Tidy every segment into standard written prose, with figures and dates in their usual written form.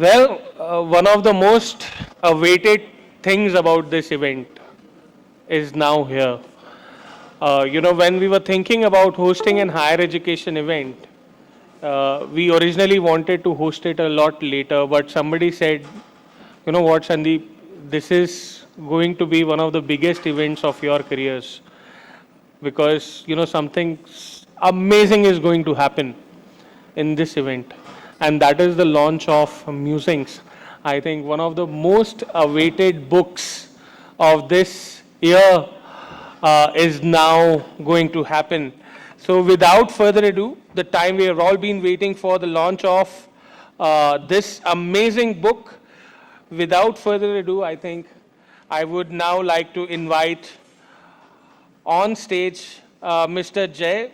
Well, one of the most awaited things about this event is now here. When we were thinking about hosting an higher education event, we originally wanted to host it a lot later, but somebody said, you know what, Sandeep, this is going to be one of the biggest events of your careers because, something amazing is going to happen in this event, and that is the launch of Musings. I think one of the most awaited books of this year is now going to happen. So, without further ado, the time we have all been waiting for the launch of this amazing book. Without further ado, I think I would now like to invite on stage Mr. Jay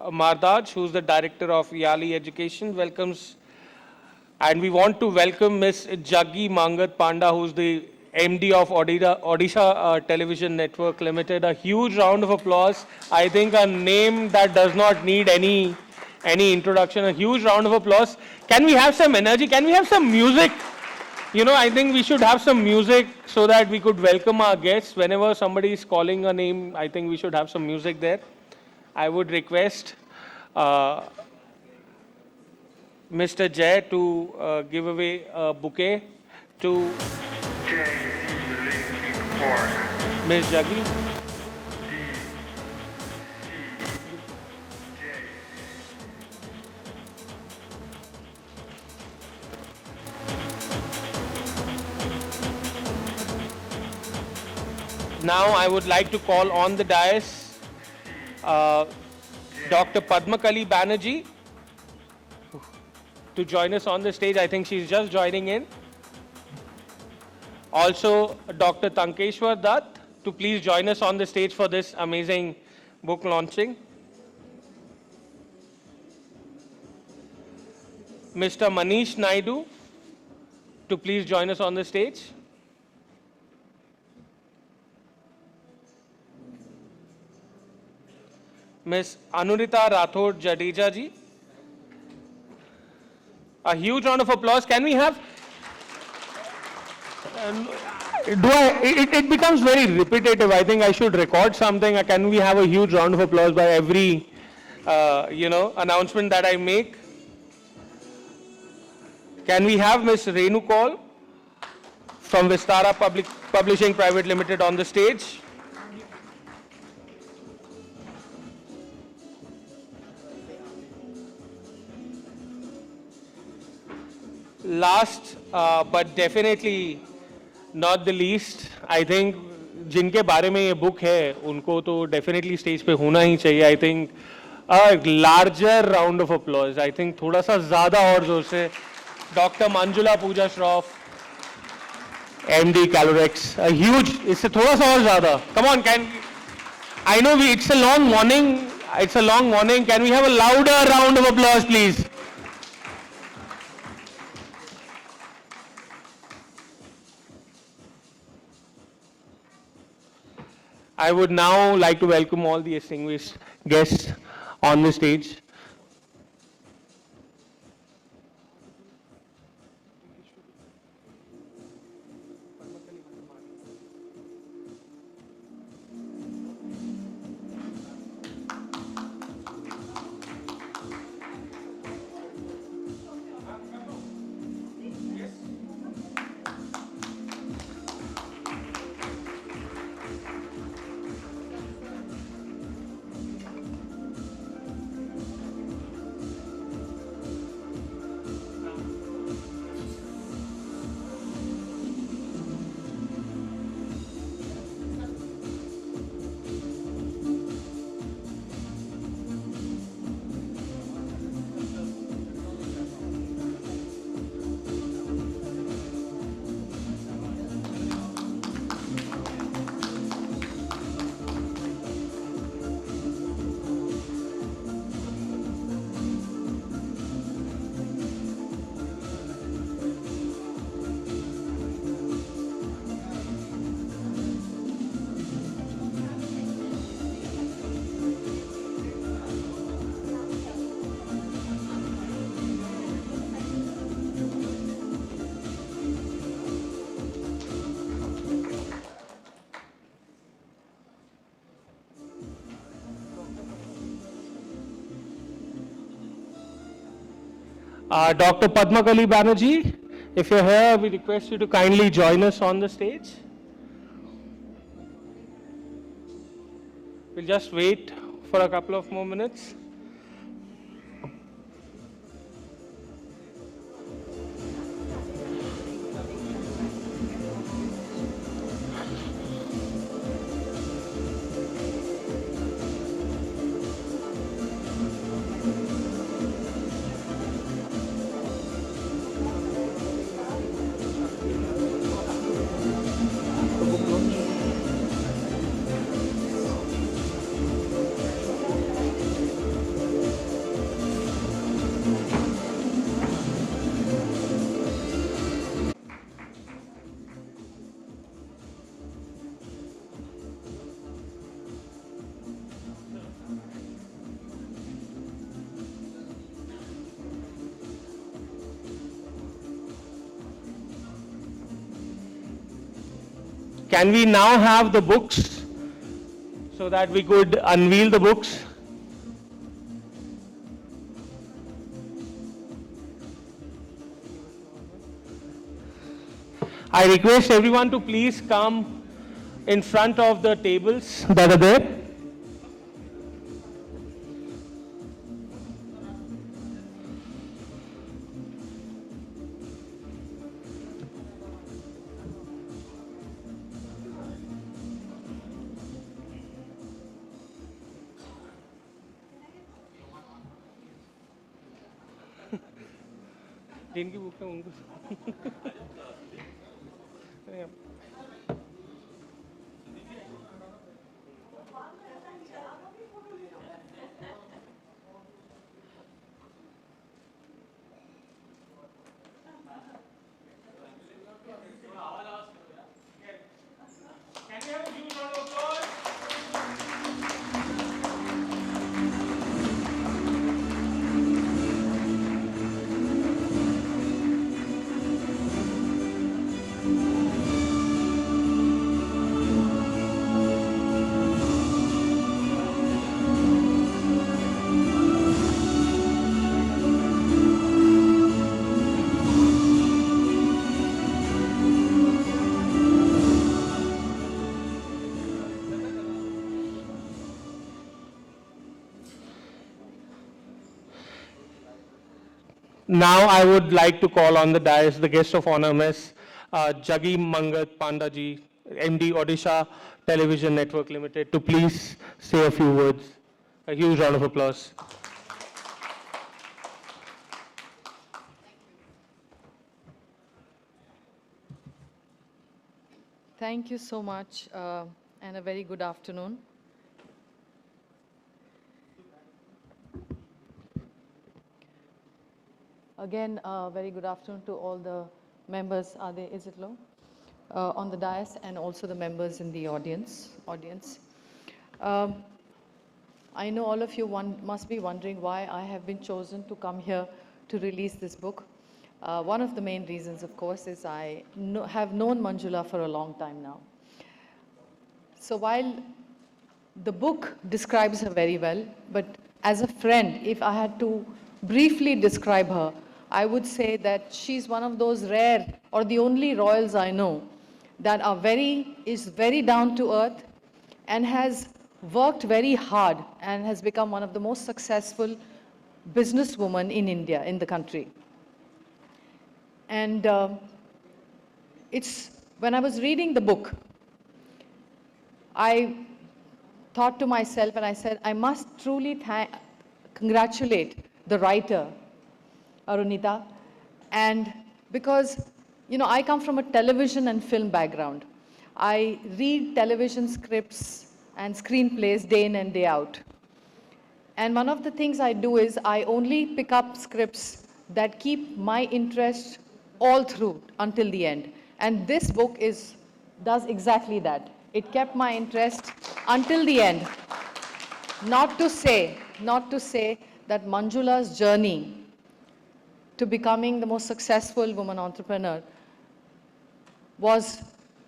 Mardaj, who's the director of Yali Education, welcomes, and we want to welcome Ms. Jaggi Mangat Panda, who's the MD of Odisha Television Network Limited. A huge round of applause. I think a name that does not need any introduction. A huge round of applause. Can we have some energy? Can we have some music? I think we should have some music so that we could welcome our guests. Whenever somebody is calling a name, I think we should have some music there. I would request Mr. Jay to give away a bouquet to Ms. Jaggi. Now I would like to call on the dais Dr. Padmakali Banerjee to join us on the stage. I think she's just joining in. Also, Dr. Tankeshwar Dutt to please join us on the stage for this amazing book launching. Mr. Manish Naidu to please join us on the stage. Ms. Anurita Rathod Jadeja ji. A huge round of applause. Can we have? It becomes very repetitive. I think I should record something. Can we have a huge round of applause by every, announcement that I make? Can we have Ms. Renu Kaul from Vistara Publishing Private Limited on the stage? Last but definitely not the least, I think जिनके बारे में ये book है उनको तो definitely stage पे होना ही चाहिए. I think larger round of applause. I think थोड़ा सा ज्यादा और जोर से doctor Manjula Pooja Shroff MD Calorex. Huge. इससे थोड़ा सा और ज्यादा. Come on. Can I no we it's a long morning. It's a long morning. Can we have a louder round of applause please? I would now like to welcome all the distinguished guests on the stage. Dr. Padmakali Banerjee, if you're here, we request you to kindly join us on the stage. We'll just wait for a couple of more minutes. Can we now have the books so that we could unveil the books? I request everyone to please come in front of the tables that are there. जिनकी book है उनको Now I would like to call on the dais the guest of honor, Ms. Jagi Mangat Pandaji, MD Odisha Television Network Limited, to please say a few words. A huge round of applause. Thank you so much, and a very good afternoon. Again, very good afternoon to all the members. Is it low? On the dais, and also the members in the audience. I know all of you must be wondering why I have been chosen to come here to release this book. One of the main reasons, of course, is I have known Manjula for a long time now. So while the book describes her very well, but as a friend, if I had to briefly describe her, I would say that she's one of those rare or the only royals I know that is very down to earth and has worked very hard and has become one of the most successful businesswomen in India, in the country. And when I was reading the book, I thought to myself, and I said, I must truly congratulate the writer, Arunita, and because, I come from a television and film background. I read television scripts and screenplays day in and day out. And one of the things I do is I only pick up scripts that keep my interest all through until the end. And this book does exactly that. It kept my interest until the end. Not to say that Manjula's journey to becoming the most successful woman entrepreneur was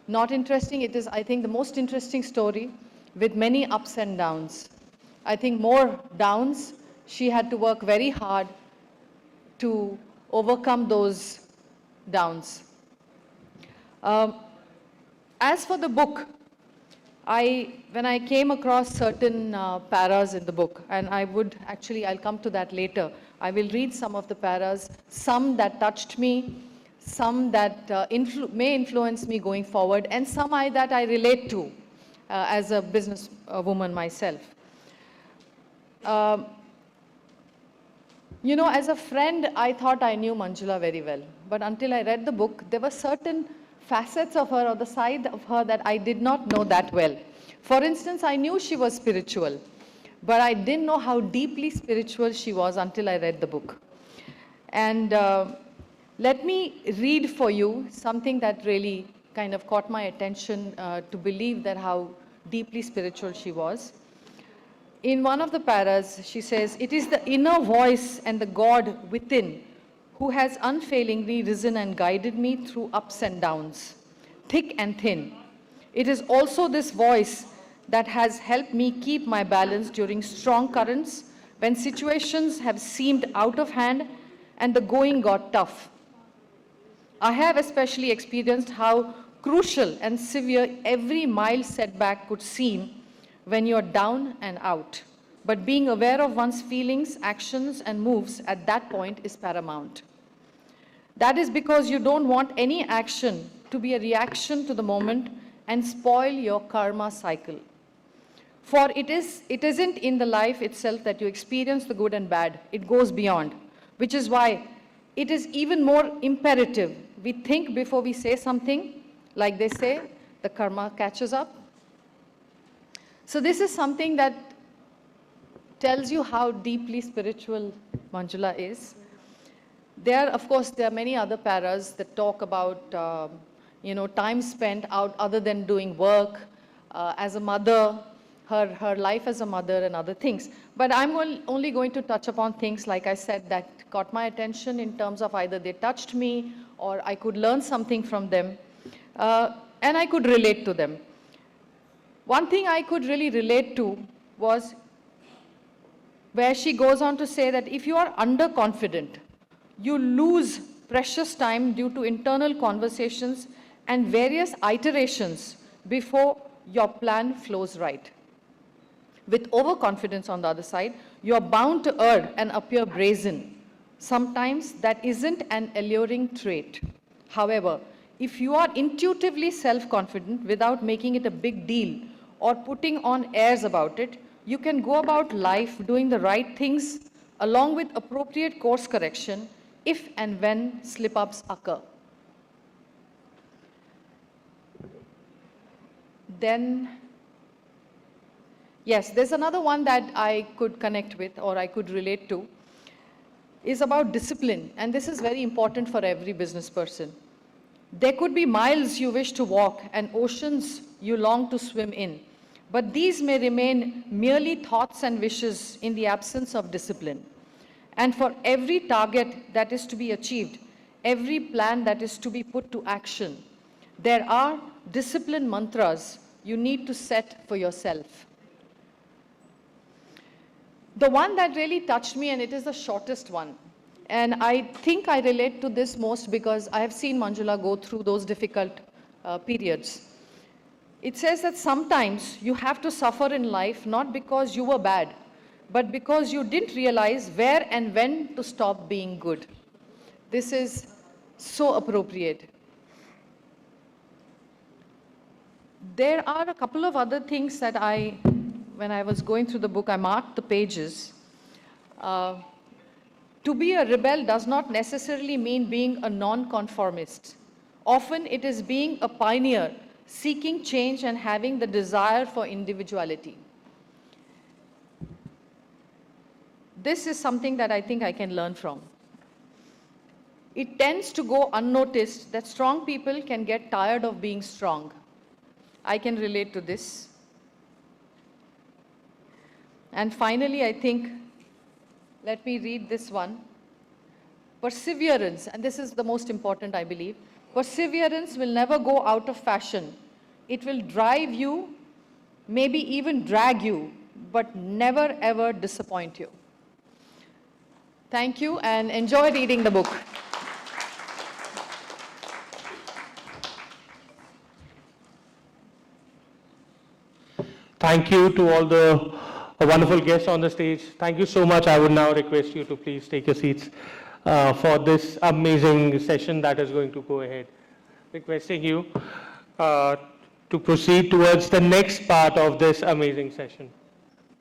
not interesting. It is, I think, the most interesting story with many ups and downs. I think more downs. She had to work very hard to overcome those downs. Um, as for the book, when I came across certain paras in the book, and I'll come to that later. I will read some of the paras, some that touched me, some that may influence me going forward, and some that I relate to as a business woman myself. You know, as a friend, I thought I knew Manjula very well. But until I read the book, there were certain facets of her or the side of her that I did not know that well. For instance, I knew she was spiritual, but I didn't know how deeply spiritual she was until I read the book. And let me read for you something that really kind of caught my attention to believe that how deeply spiritual she was. In one of the paras, she says, "It is the inner voice and the God within who has unfailingly risen and guided me through ups and downs, thick and thin. It is also this voice that has helped me keep my balance during strong currents when situations have seemed out of hand and the going got tough. I have especially experienced how crucial and severe every mild setback could seem when you're down and out. But being aware of one's feelings, actions, and moves at that point is paramount. That is because you don't want any action to be a reaction to the moment and spoil your karma cycle. For it isn't in the life itself that you experience the good and bad. It goes beyond, which is why it is even more imperative we think before we say something. Like they say, the karma catches up. So this is something that tells you how deeply spiritual Manjula is. Of course, there are many other paras that talk about, time spent out other than doing work, as a mother, her life as a mother and other things. But I'm only going to touch upon things, like I said, that caught my attention in terms of either they touched me or I could learn something from them, and I could relate to them. One thing I could really relate to was where she goes on to say that if you are underconfident, you lose precious time due to internal conversations and various iterations before your plan flows right. With overconfidence on the other side, you are bound to err and appear brazen. Sometimes that isn't an alluring trait. However, if you are intuitively self-confident without making it a big deal or putting on airs about it, you can go about life doing the right things along with appropriate course correction if and when slip-ups occur. Then, yes, there's another one that I could connect with or I could relate to, is about discipline. And this is very important for every business person. There could be miles you wish to walk and oceans you long to swim in, but these may remain merely thoughts and wishes in the absence of discipline. And for every target that is to be achieved, every plan that is to be put to action, there are discipline mantras you need to set for yourself. The one that really touched me, and it is the shortest one, and I think I relate to this most because I have seen Manjula go through those difficult periods. It says that sometimes you have to suffer in life not because you were bad, but because you didn't realize where and when to stop being good. This is so appropriate. There are a couple of other things that when I was going through the book, I marked the pages. To be a rebel does not necessarily mean being a non-conformist. Often it is being a pioneer, seeking change and having the desire for individuality. This is something that I think I can learn from. It tends to go unnoticed that strong people can get tired of being strong. I can relate to this. And finally, I think, let me read this one. Perseverance, and this is the most important, I believe. Perseverance will never go out of fashion. It will drive you, maybe even drag you, but never ever disappoint you. Thank you and enjoy reading the book. Thank you to all the wonderful guests on the stage. Thank you so much. I would now request you to please take your seats for this amazing session that is going to go ahead. Requesting you uh, to proceed towards the next part of this amazing session.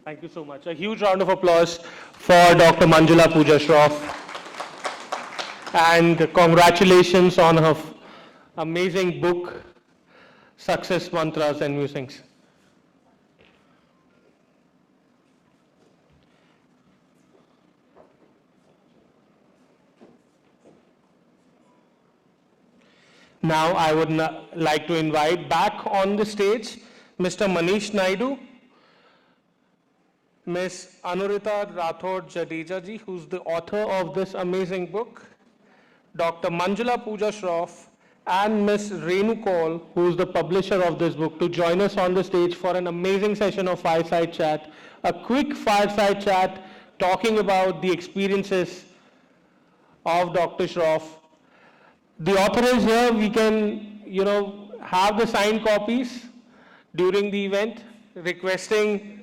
Thank you so much. A huge round of applause for Dr. Manjula Pooja Shroff. And congratulations on her amazing book, Success Mantras and Musings. Now I would like to invite back on the stage Mr. Manish Naidu, Ms. Anurita Rathod Jadeja ji, who's the author of this amazing book, Dr. Manjula Pooja Shroff, and Ms. Renu Kaul, who's the publisher of this book, to join us on the stage for an amazing session of fireside chat, a quick fireside chat talking about the experiences of Dr. Shroff. The author is here. We can, have the signed copies during the event, requesting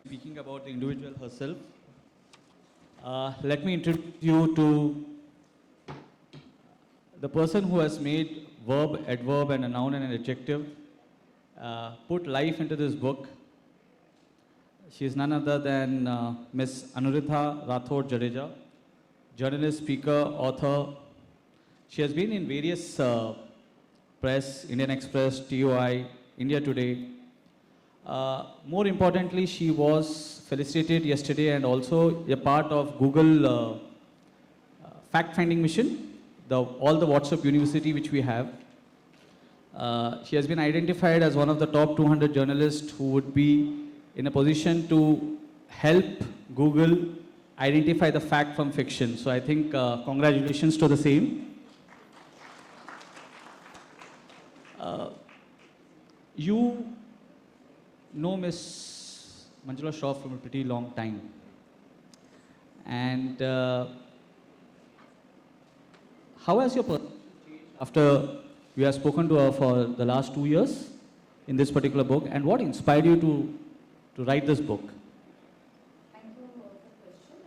Speaking about the individual herself, let me introduce you to the person who has made verb, adverb, and a noun and an adjective, put life into this book. She is none other than Ms. Anurita Rathod Jadeja, journalist, speaker, author. She has been in various press, Indian Express, TOI, India Today. More importantly, she was felicitated yesterday and also a part of Google fact-finding mission, all the WhatsApp University which we have. She has been identified as one of the top 200 journalists who would be in a position to help Google identify the fact from fiction. So I think congratulations to the same. You know Miss Manjula Shroff from a pretty long time. And how has your person changed after you have spoken to her for the last 2 years in this particular book? And what inspired you to write this book? Thank you for the question.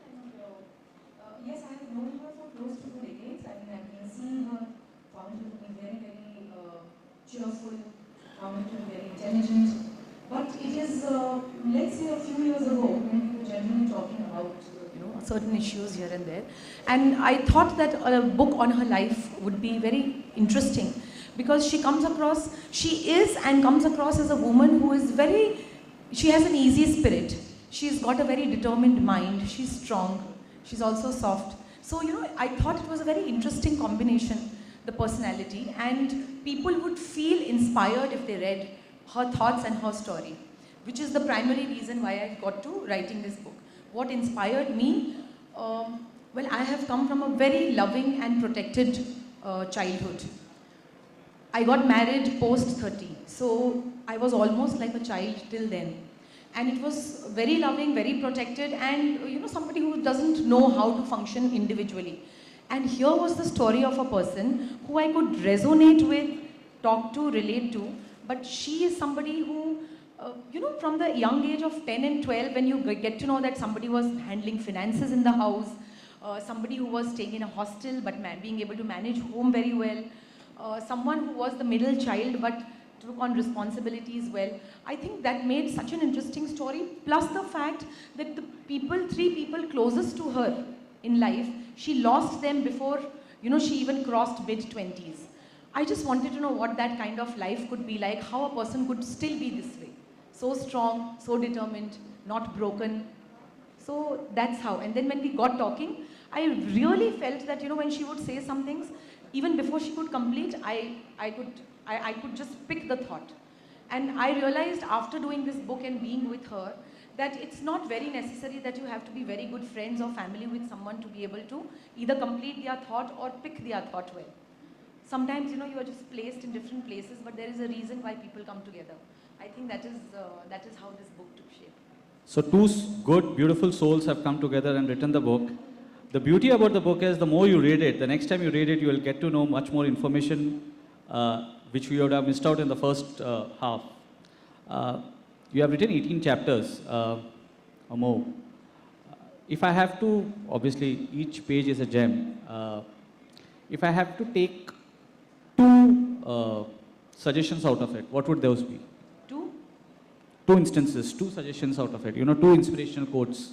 And yes, I have known her for close to 2 decades. I mean, I've been seeing her, found her to be very, very cheerful, found her to be very intelligent. But it is, let's say, a few years ago when we were generally talking about, certain issues here and there. And I thought that a book on her life would be very interesting because she comes across as a woman who is she has an easy spirit. She's got a very determined mind. She's strong. She's also soft. So, I thought it was a very interesting combination, the personality, and people would feel inspired if they read her thoughts and her story, which is the primary reason why I got to writing this book. What inspired me? Well, I have come from a very loving and protected childhood. I got married post 30, so I was almost like a child till then. And it was very loving, very protected, and somebody who doesn't know how to function individually. And here was the story of a person who I could resonate with, talk to, relate to. But she is somebody who, from the young age of 10 and 12, when you get to know that somebody was handling finances in the house, somebody who was staying in a hostel but being able to manage home very well, someone who was the middle child but took on responsibilities well. I think that made such an interesting story. Plus the fact that the three people closest to her in life, she lost them before, she even crossed mid-20s. I just wanted to know what that kind of life could be like, how a person could still be this way. So strong, so determined, not broken. So that's how. And then when we got talking, I really felt that, when she would say some things, even before she could complete, I could just pick the thought. And I realized after doing this book and being with her that it's not very necessary that you have to be very good friends or family with someone to be able to either complete their thought or pick their thought well. Sometimes, you know, you are just placed in different places, but there is a reason why people come together. I think that is how this book took shape. So two good, beautiful souls have come together and written the book. The beauty about the book is the more you read it, the next time you read it, you will get to know much more information which we would have missed out in the first half. You have written 18 chapters or more. If I have to, obviously each page is a gem. If I have to take two suggestions out of it, what would those be? Two instances, two suggestions out of it, you know, two inspirational quotes.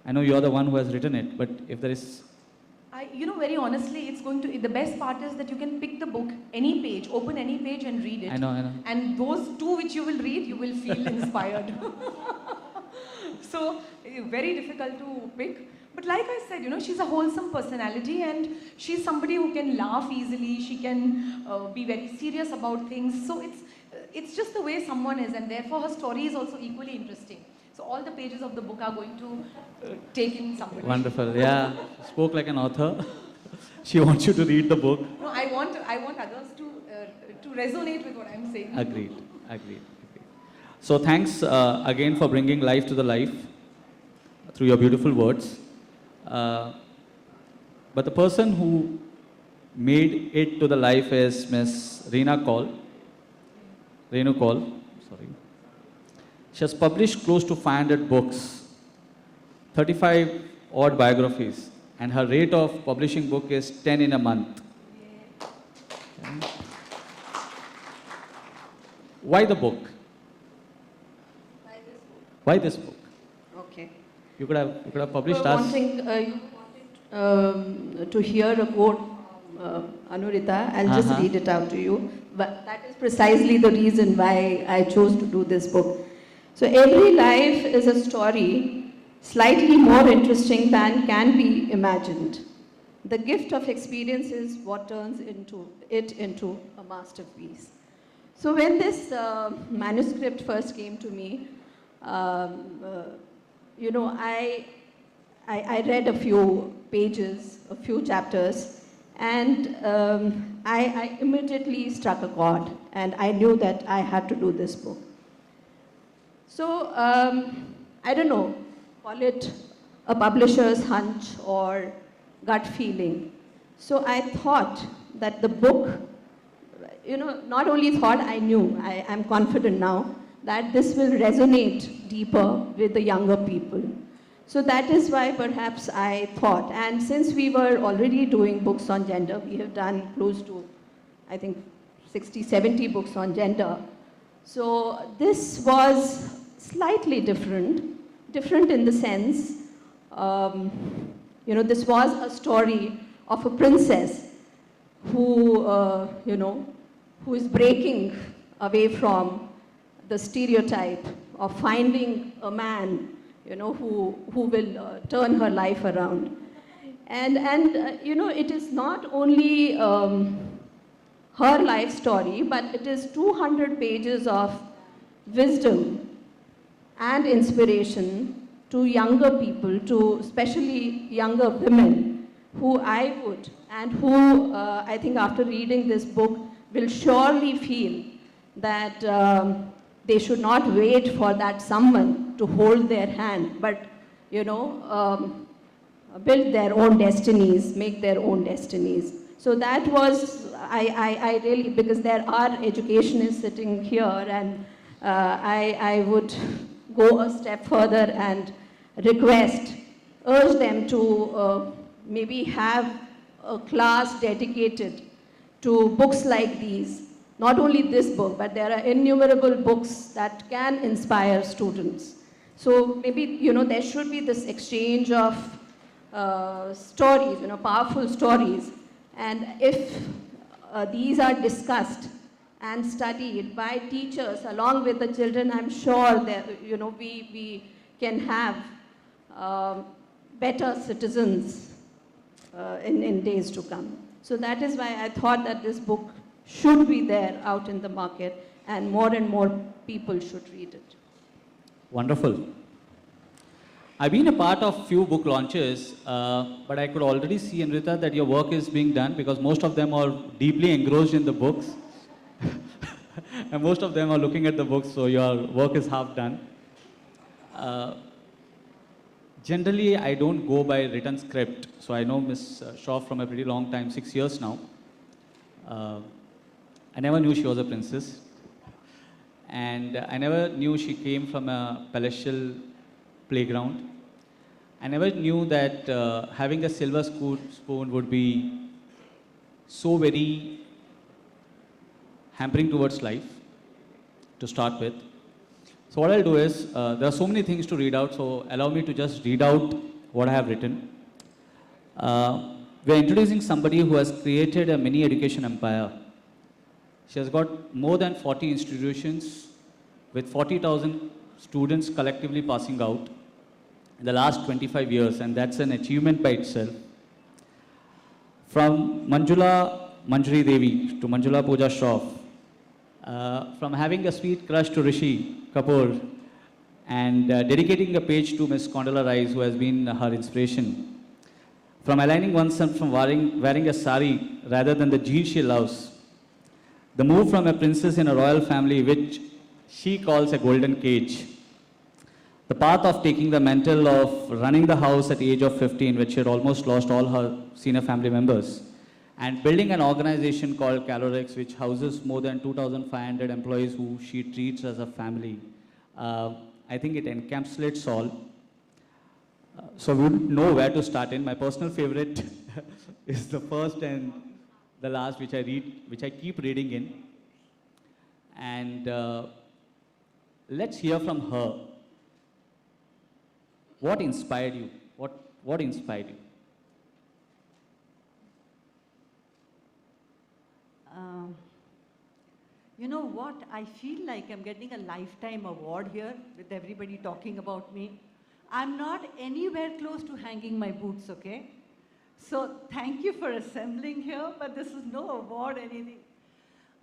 I know you're the one who has written it, but if there is... You know, very honestly, it's going to, the best part is that you can pick the book, any page, open any page and read it. I know. And those two which you will read, you will feel inspired. So, very difficult to pick. But like I said, you know, she's a wholesome personality and she's somebody who can laugh easily, she can be very serious about things. So it's just the way someone is, and therefore her story is also equally interesting. So all the pages of the book are going to take in somebody. Wonderful, yeah. Spoke like an author. She wants you to read the book. No, I want others to resonate with what I'm saying. Agreed. So thanks again for bringing life to the life through your beautiful words. But the person who made it to the life is Miss Renu Kaul. She has published close to 500 books, 35 odd biographies, and her rate of publishing book is 10 in a month. Okay. Why the book? Why this book? Okay. You could have published You wanted to hear a quote, Anurita. I'll just read it out to you. But that is precisely the reason why I chose to do this book. So every life is a story slightly more interesting than can be imagined. The gift of experience is what turns it into a masterpiece. So when this manuscript first came to me, you know, I read a few pages, a few chapters, and I immediately struck a chord, and I knew that I had to do this book. So, I don't know, call it a publisher's hunch or gut feeling. So I thought that the book, you know, not only thought, I knew, I'm confident now, that this will resonate deeper with the younger people. So that is why perhaps I thought, and since we were already doing books on gender, we have done close to, I think, 60, 70 books on gender. So this was slightly different in the sense, you know, this was a story of a princess who, you know, who is breaking away from the stereotype of finding a man, you know, who will turn her life around. And you know, it is not only her life story, but it is 200 pages of wisdom and inspiration to younger people, to especially younger women, who I would, and who I think after reading this book will surely feel that they should not wait for that someone to hold their hand, but, you know, build their own destinies, make their own destinies. So that was, I really, because there are educationists sitting here, and I would go a step further and urge them to maybe have a class dedicated to books like these. Not only this book, but there are innumerable books that can inspire students. So maybe, you know, there should be this exchange of stories, you know, powerful stories. And if these are discussed and studied by teachers along with the children, I'm sure that, you know, we can have better citizens in days to come. So that is why I thought that this book should be there out in the market, and more people should read it. Wonderful. I've been a part of few book launches, but I could already see, Anrita, that your work is being done because most of them are deeply engrossed in the books. And most of them are looking at the books, so your work is half done. Generally, I don't go by written script. So I know Ms. Shroff from a pretty long time, 6 years now. I never knew she was a princess. And I never knew she came from a palatial playground. I never knew that having a silver spoon would be so very hampering towards life, to start with. So what I'll do is, there are so many things to read out, so allow me to just read out what I have written. We're introducing somebody who has created a mini education empire. She has got more than 40 institutions with 40,000 students collectively passing out in the last 25 years, and that's an achievement by itself. From Manjula Manjari Devi to Manjula Pooja Shroff, from having a sweet crush to Rishi Kapoor and dedicating a page to Miss Condola Rice, who has been her inspiration. From aligning oneself from wearing a sari rather than the jeans she loves. The move from a princess in a royal family, which she calls a golden cage. The path of taking the mantle of running the house at the age of 15, which she had almost lost all her senior family members. And building an organization called Calorex, which houses more than 2,500 employees who she treats as a family. I think it encapsulates all. So we wouldn't know where to start in. My personal favorite is the first and the last, which I keep reading in. And let's hear from her. What inspired you? What inspired you? You know what? I feel like I'm getting a lifetime award here with everybody talking about me. I'm not anywhere close to hanging my boots, okay? So thank you for assembling here, but this is no award, anything.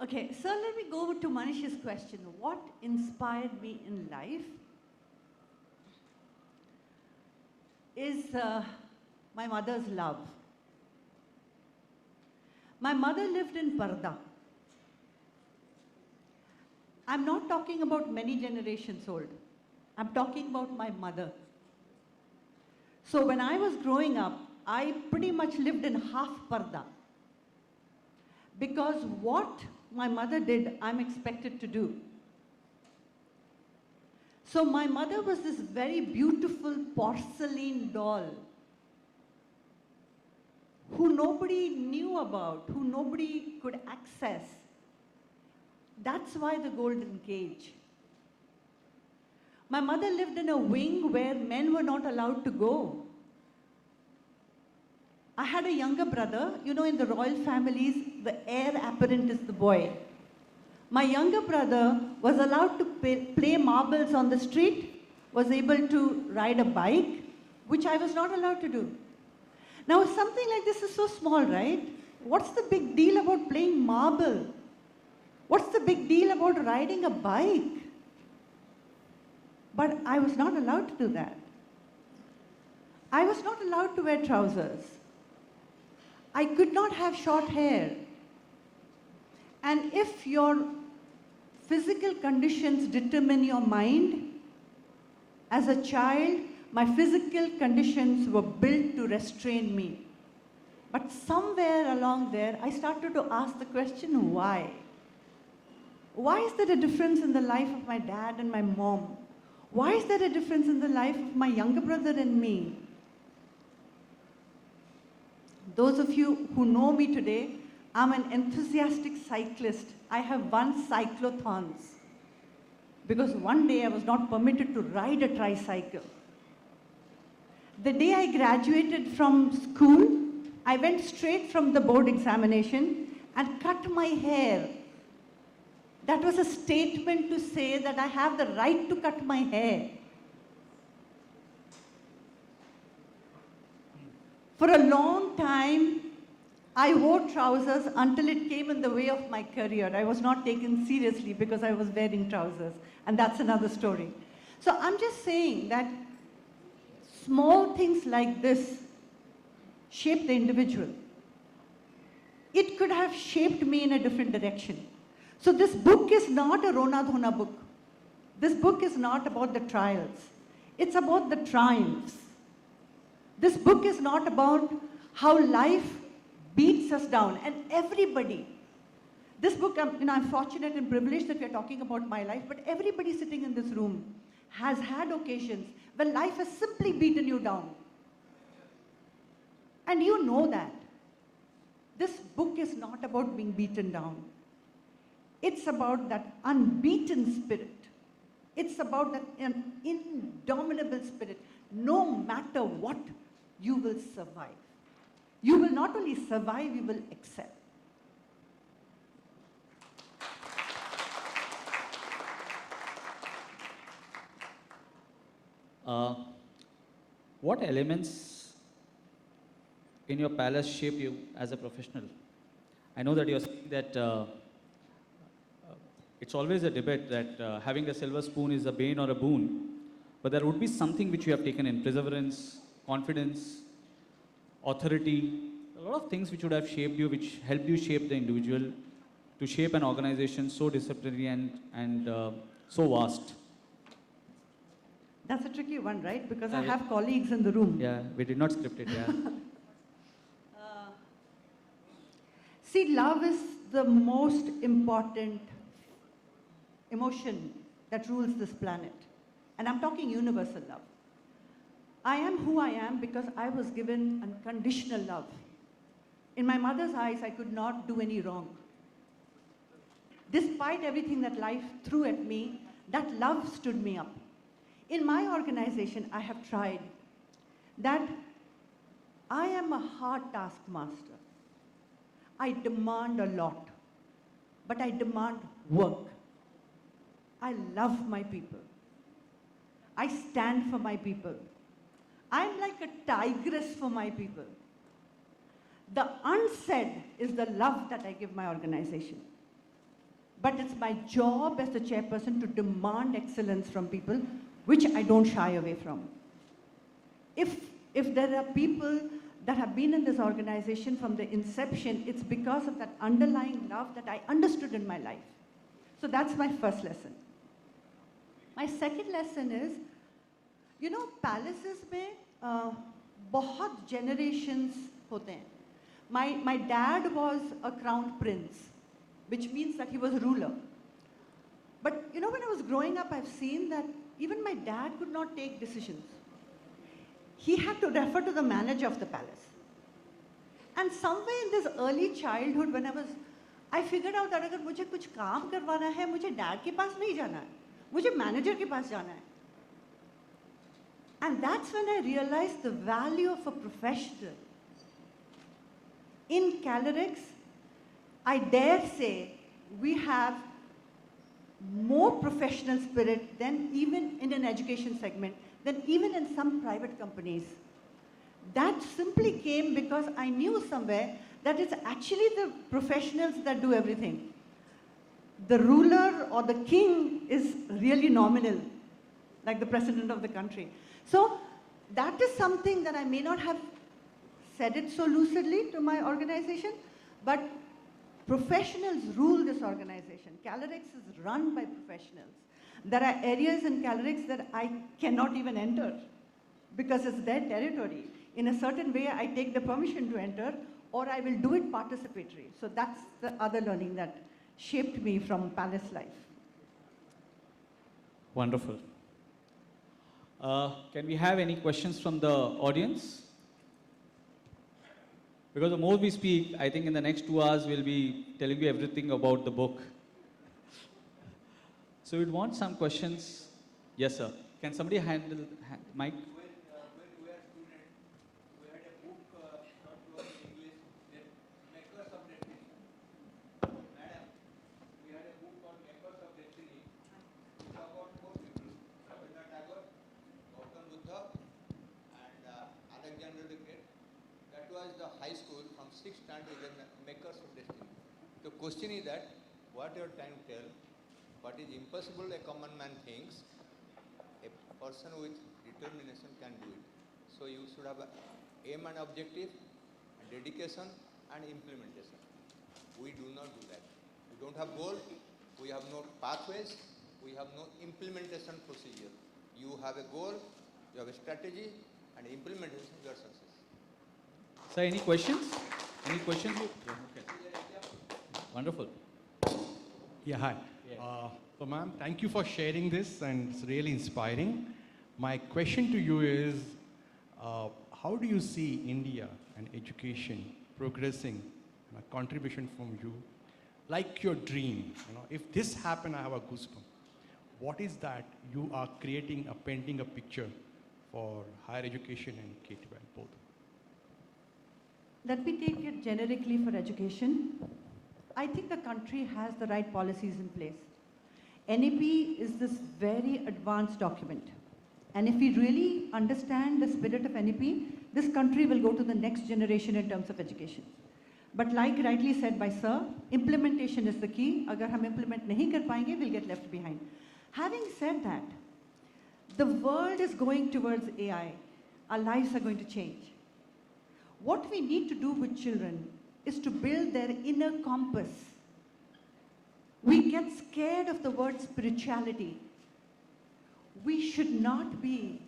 Okay, so let me go to Manish's question. What inspired me in life is my mother's love. My mother lived in Parda. I'm not talking about many generations old. I'm talking about my mother. So when I was growing up, I pretty much lived in half Parda. Because what my mother did, I'm expected to do. So my mother was this very beautiful porcelain doll who nobody knew about, who nobody could access. That's why the golden cage. My mother lived in a wing where men were not allowed to go. I had a younger brother. You know, in the royal families, the heir apparent is the boy. My younger brother was allowed to play marbles on the street, was able to ride a bike, which I was not allowed to do. Now, something like this is so small, right? What's the big deal about playing marble? What's the big deal about riding a bike? But I was not allowed to do that. I was not allowed to wear trousers. I could not have short hair. And if your physical conditions determine your mind, as a child, my physical conditions were built to restrain me. But somewhere along there, I started to ask the question, why? Why is there a difference in the life of my dad and my mom? Why is there a difference in the life of my younger brother and me? Those of you who know me today, I'm an enthusiastic cyclist. I have won cyclothons because one day I was not permitted to ride a tricycle. The day I graduated from school, I went straight from the board examination and cut my hair. That was a statement to say that I have the right to cut my hair. For a long time, I wore trousers until it came in the way of my career. I was not taken seriously because I was wearing trousers. And that's another story. So I'm just saying that small things like this shape the individual. It could have shaped me in a different direction. So this book is not a Rona Dhona book. This book is not about the trials. It's about the triumphs. This book is not about how life beats us down. And everybody, this book, I'm fortunate and privileged that we're talking about my life, but everybody sitting in this room has had occasions when life has simply beaten you down. And you know that. This book is not about being beaten down. It's about that unbeaten spirit. It's about that indomitable spirit. No matter what, you will survive. You will not only survive, you will excel. What elements in your palace shape you as a professional? I know that you're saying that it's always a debate that having a silver spoon is a bane or a boon, but there would be something which you have taken in: perseverance, confidence, authority, a lot of things which would have shaped you, which helped you shape the individual to shape an organization so disciplinary and so vast. That's a tricky one, right? Because I have colleagues in the room. Yeah, we did not script it, yeah. See, love is the most important emotion that rules this planet. And I'm talking universal love. I am who I am because I was given unconditional love. In my mother's eyes, I could not do any wrong. Despite everything that life threw at me, that love stood me up. In my organization, I have tried that I am a hard taskmaster. I demand a lot, but I demand work. I love my people. I stand for my people. I'm like a tigress for my people. The unsaid is the love that I give my organization. But it's my job as the chairperson to demand excellence from people, which I don't shy away from. If there are people that have been in this organization from the inception, it's because of that underlying love that I understood in my life. So that's my first lesson. My second lesson is, you know, palaces में बहुत generations होते हैं. My dad was a crown prince, which means that he was a ruler. But you know, when I was growing up, I've seen that even my dad could not take decisions. He had to refer to the manager of the palace. And somewhere in this early childhood, when I figured out that अगर मुझे कुछ काम करवाना है, मुझे dad के पास नहीं जाना है, मुझे manager के पास जाना है. And that's when I realized the value of a professional. In Calorix, I dare say we have more professional spirit than even in an education segment, than even in some private companies. That simply came because I knew somewhere that it's actually the professionals that do everything. The ruler or the king is really nominal, like the president of the country. So that is something that I may not have said it so lucidly to my organization, but professionals rule this organization. Calorix is run by professionals. There are areas in Calorix that I cannot even enter because it's their territory. In a certain way, I take the permission to enter, or I will do it participatory. So that's the other learning that shaped me from palace life. Wonderful. Can we have any questions from the audience? Because the more we speak, I think in the next 2 hours we'll be telling you everything about the book. So we'd want some questions. Yes, sir. Can somebody handle mic? When we were students, we had a book taught to us in English, that Makers of Destiny. Madam, we had a book called Makers of Destiny. It's about 4 people: Rabindranath Tagore, Gautam Buddha, and Alexander the Great. That was the high school from sixth standard is the makers of destiny. The question is that what you are trying to tell, what is impossible a common man thinks, a person with determination can do it. So you should have a aim and objective, and dedication and implementation. We do not do that. We don't have goal, we have no pathways, we have no implementation procedure. You have a goal, you have a strategy, and implementation, you are success. Sir, any questions? Any questions? Yeah, okay. Wonderful. Yeah, hi. So, ma'am, thank you for sharing this, and it's really inspiring. My question to you is, how do you see India and education progressing, a contribution from you, like your dream? If this happened, I have a goosebump. What is that you are creating, painting a picture for higher education and K-12 both? Let me take it generically for education. I think the country has the right policies in place. NEP is this very advanced document. And if we really understand the spirit of NEP, this country will go to the next generation in terms of education. But like rightly said by Sir, implementation is the key. Agar hum implement nahi kar payenge, we'll get left behind. Having said that, the world is going towards AI. Our lives are going to change. What we need to do with children is to build their inner compass. We get scared of the word spirituality. We should not be.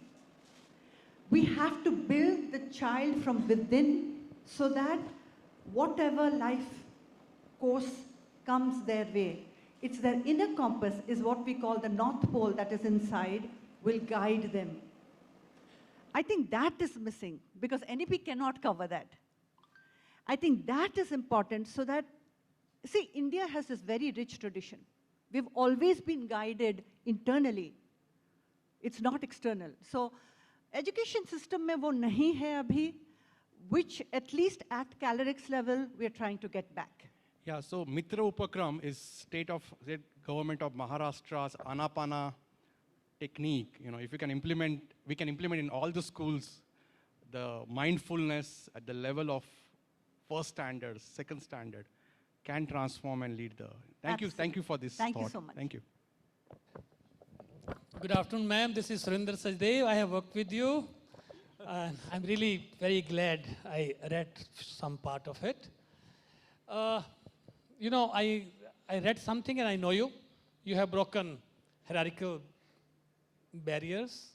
We have to build the child from within so that whatever life course comes their way, it's their inner compass is what we call the North Pole that is inside, will guide them. I think that is missing because NEP cannot cover that. I think that is important so that, see, India has this very rich tradition. We've always been guided internally. It's not external. So, education system mein wo nahi hai abhi, which at least at Calorix level, we are trying to get back. Yeah, so Mitra Upakram is state government of Maharashtra's Anapana technique. If we can implement, we can implement in all the schools the mindfulness at the level of first standard, second standard, can transform and lead the. Thank you for this Thank thought. you so much. Thank you. Good afternoon, ma'am. This is Surinder Sajdev. I have worked with you. And I'm really very glad I read some part of it. I read something and I know you. You have broken hierarchical barriers,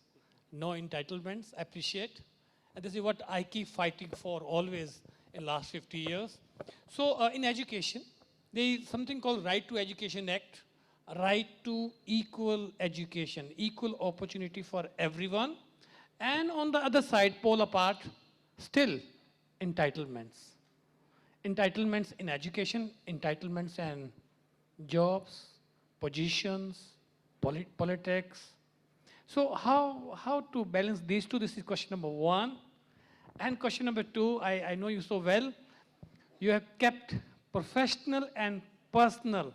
no entitlements, appreciate. And this is what I keep fighting for always in last 50 years. So in education, there is something called Right to Education Act, right to equal education, equal opportunity for everyone. And on the other side, pole apart, still entitlements. Entitlements in education, entitlements in jobs, positions, politics. So how to balance these two? This is question number one. And question number two, I know you so well. You have kept professional and personal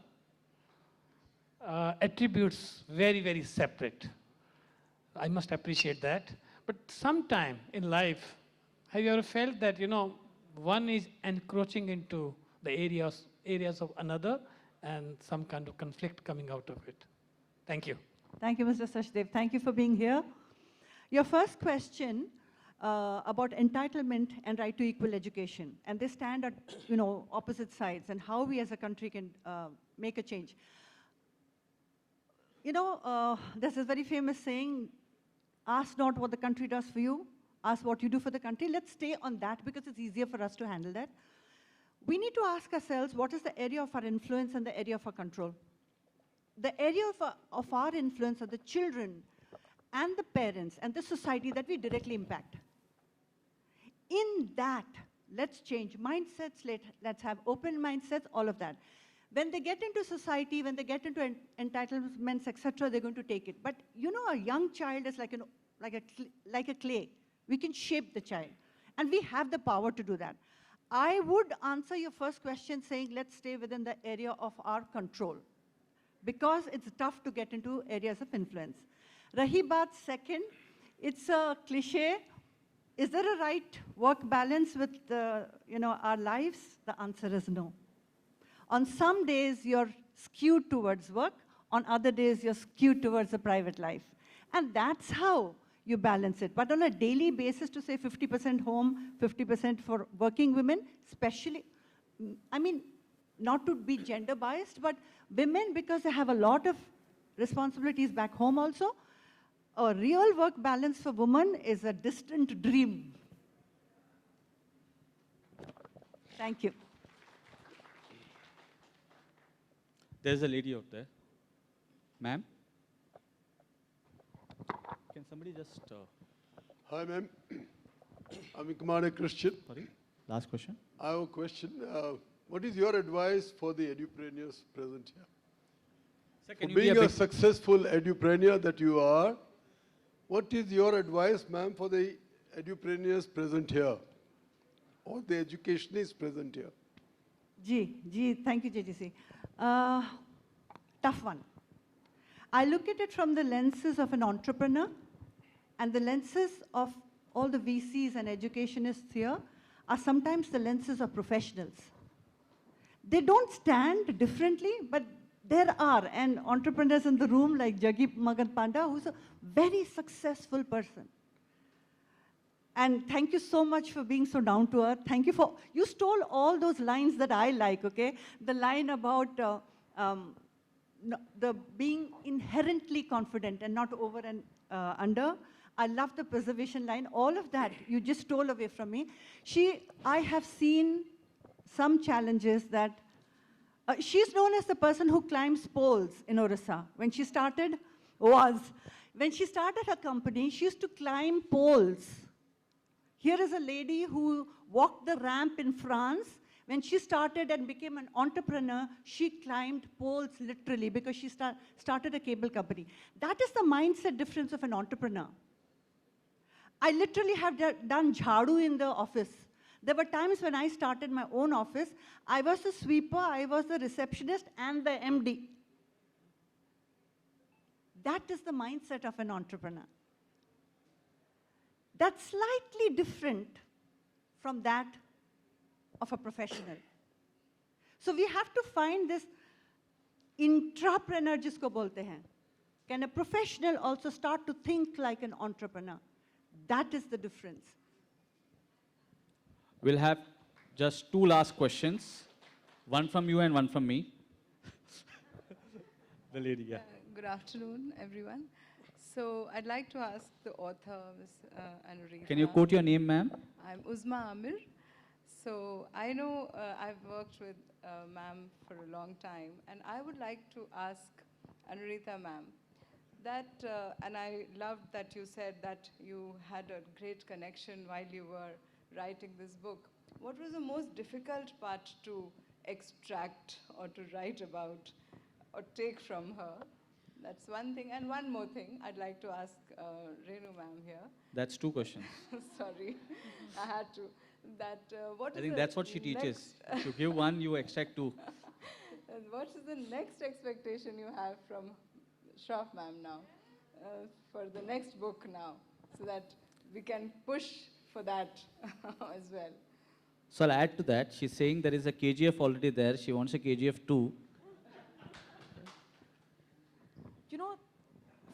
attributes very, very separate. I must appreciate that. But sometime in life, have you ever felt that, one is encroaching into the areas of another and some kind of conflict coming out of it? Thank you. Thank you, Mr. Sachdev. Thank you for being here. Your first question about entitlement and right to equal education, and they stand at opposite sides, and how we as a country can make a change. There's this very famous saying, ask not what the country does for you, ask what you do for the country. Let's stay on that because it's easier for us to handle that. We need to ask ourselves, what is the area of our influence and the area of our control? The area of our influence are the children and the parents and the society that we directly impact. In that, let's change mindsets, let's have open mindsets, all of that. When they get into society, when they get into entitlements, etc., they're going to take it. But a young child is like a clay. We can shape the child. And we have the power to do that. I would answer your first question saying, let's stay within the area of our control. Because it's tough to get into areas of influence. Rahi baat second, it's a cliche. Is there a right work balance with our lives? The answer is no. On some days, you're skewed towards work. On other days, you're skewed towards the private life. And that's how you balance it. But on a daily basis, to say 50% home, 50% for working women, especially, I mean, not to be gender biased, but women, because they have a lot of responsibilities back home also, a real work balance for women is a distant dream. Thank you. There's a lady out there. Ma'am? Can somebody just... Hi, ma'am. I'm Kumar Christian. Sorry? Last question. I have a question. What is your advice for the edupreneurs present here? Sir, For being a successful edupreneur that you are, what is your advice, ma'am, for the edupreneurs present here? Or the educationists present here? Thank you, JGC. Tough one. I look at it from the lenses of an entrepreneur, and the lenses of all the VCs and educationists here are sometimes the lenses of professionals. They don't stand differently, but there are, and entrepreneurs in the room like Jagip Magan Panda, who's a very successful person. And thank you so much for being so down to earth. Thank you for, you stole all those lines that I like, okay? The line about the being inherently confident and not over and under. I love the preservation line. All of that, you just stole away from me. I have seen some challenges that, she's known as the person who climbs poles in Orissa. When she started her company, she used to climb poles. Here is a lady who walked the ramp in France. When she started and became an entrepreneur, she climbed poles literally because she started a cable company. That is the mindset difference of an entrepreneur. I literally have done jhadu in the office. There were times when I started my own office, I was the sweeper, I was the receptionist, and the MD. That is the mindset of an entrepreneur. That's slightly different from that of a professional. So we have to find this intrapreneur, jisko bolte hain. Can a professional also start to think like an entrepreneur? That is the difference. We'll have just two last questions. One from you and one from me. The lady, yeah. Good afternoon, everyone. So I'd like to ask the author, Ms. Anurita. Can you quote your name, ma'am? I'm Uzma Amir. So I know I've worked with ma'am for a long time, and I would like to ask Anurita ma'am that, and I loved that you said that you had a great connection while you were writing this book. What was the most difficult part to extract or to write about or take from her? That's one thing. And one more thing I'd like to ask Renu ma'am here. That's two questions. Sorry, I had to. What I is think the that's what she teaches. If you give one, you extract two. What is the next expectation you have from Shroff ma'am now for the next book now, so that we can push for that as well? So I'll add to that. She's saying there is a KGF already there. She wants a KGF 2. You know,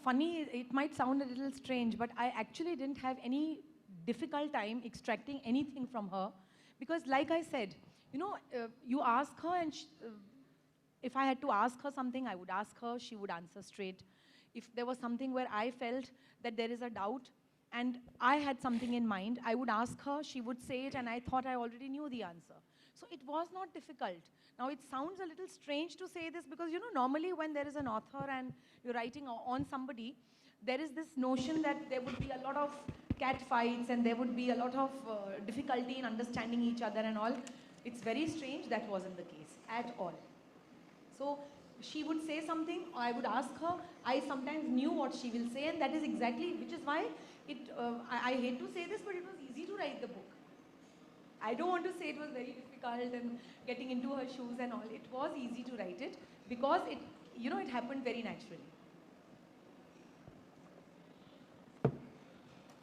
funny, it might sound a little strange, but I actually didn't have any difficult time extracting anything from her, because like I said, you know, you ask her, and if I had to ask her something, I would ask her, she would answer straight. If there was something where I felt that there is a doubt and I had something in mind, I would ask her, she would say it, and I thought I already knew the answer. So it was not difficult. Now it sounds a little strange to say this because, you know, normally when there is an author and you're writing on somebody, there is this notion that there would be a lot of cat fights and there would be a lot of difficulty in understanding each other and all. It's very strange, that wasn't the case at all. So she would say something, I would ask her, I sometimes knew what she will say, and that is exactly, which is why I hate to say this, but it was easy to write the book. I don't want to say it was very difficult and getting into her shoes and all. It was easy to write it because it, you know, it happened very naturally.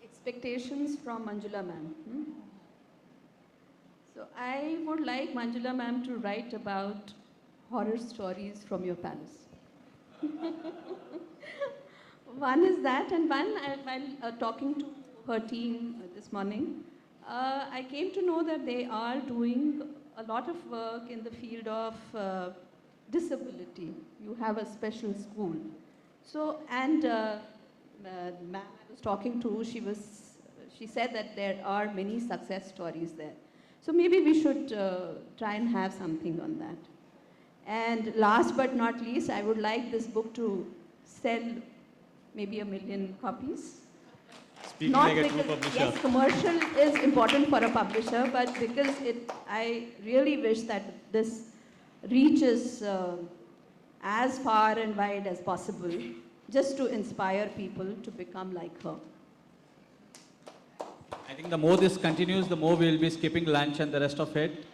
It's expectations from Manjula ma'am. So I would like Manjula ma'am to write about horror stories from your palace. One is that, and one, while talking to her team this morning, I came to know that they are doing a lot of work in the field of disability. You have a special school. So, and ma'am I was talking to, she said that there are many success stories there. So maybe we should try and have something on that. And last but not least, I would like this book to sell maybe 1 million copies. Speaking Not like a true because, publisher. yes, commercial is important for a publisher, but because I really wish that this reaches as far and wide as possible, just to inspire people to become like her. I think the more this continues, the more we'll be skipping lunch and the rest of it.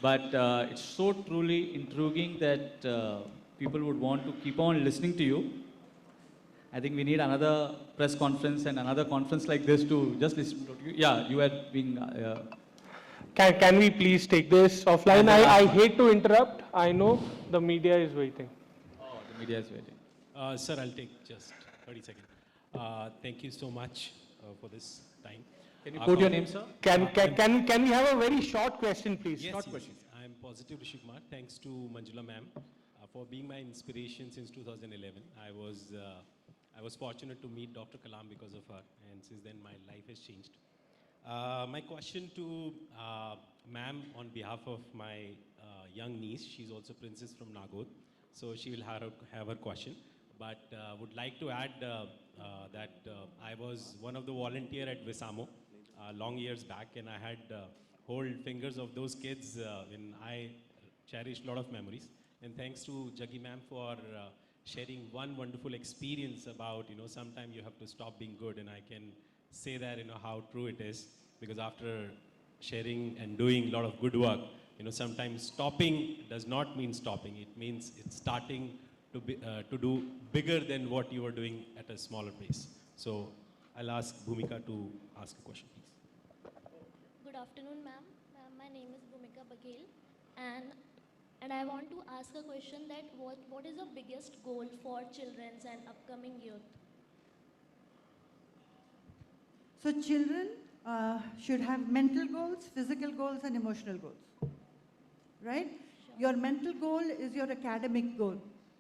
But it's so truly intriguing that people would want to keep on listening to you. I think we need another press conference and another conference like this to just listen to you. Yeah, you had been... Can we please take this offline? I hate to interrupt. I know the media is waiting. Oh, the media is waiting. Sir, I'll take just 30 seconds. Thank you so much for this time. Can you quote your name, sir? Can we have a very short question, please? Yes, Short yes, question. yes. I'm positive Rishi Kumar. Thanks to Manjula ma'am for being my inspiration since 2011. I was fortunate to meet Dr. Kalam because of her, and since then my life has changed. My question to ma'am on behalf of my young niece, she's also princess from Nagod, so she will have her question. But would like to add that I was one of the volunteer at Visamo long years back, and I had hold fingers of those kids when I cherished a lot of memories. And thanks to Jaggi ma'am for sharing one wonderful experience about, sometimes you have to stop being good, and I can say that, how true it is, because after sharing and doing a lot of good work, sometimes stopping does not mean stopping. It means it's starting to do bigger than what you were doing at a smaller pace. So I'll ask Bhumika to ask a question, please. Good afternoon, ma'am. My name is Bhumika Baghel, and I want to ask a question that what is the biggest goal for children's and upcoming youth? So children should have mental goals, physical goals, and emotional goals, right? Sure. Your mental goal is your academic goal.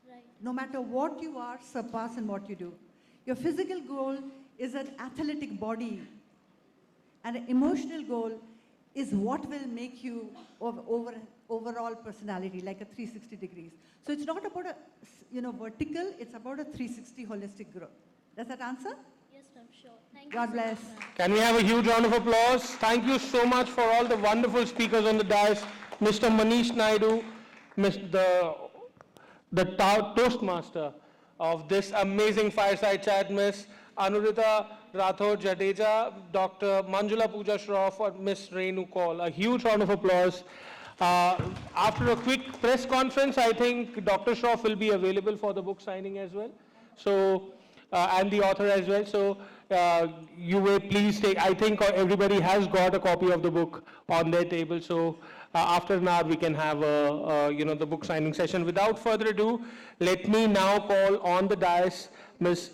Right. No matter what you are, surpass in what you do. Your physical goal is an athletic body, and an emotional goal is what will make you overall personality, like a 360 degrees. So it's not about a vertical, it's about a 360 holistic growth. Does that answer? Yes, ma'am, sure. Thank God you. bless. So much, ma'am. Can we have a huge round of applause? Thank you so much for all the wonderful speakers on the dais. Mr. Manish Naidu, the Toastmaster of this amazing fireside chat, Miss Anuritha Rathod Jadeja, Dr. Manjula Pooja Shroff, or Miss Renu Kaul. A huge round of applause. After a quick press conference, I think Dr. Shroff will be available for the book signing as well. So, and the author as well. So, you will please take, I think everybody has got a copy of the book on their table. So, after an hour, we can have the book signing session. Without further ado, let me now call on the dais Ms.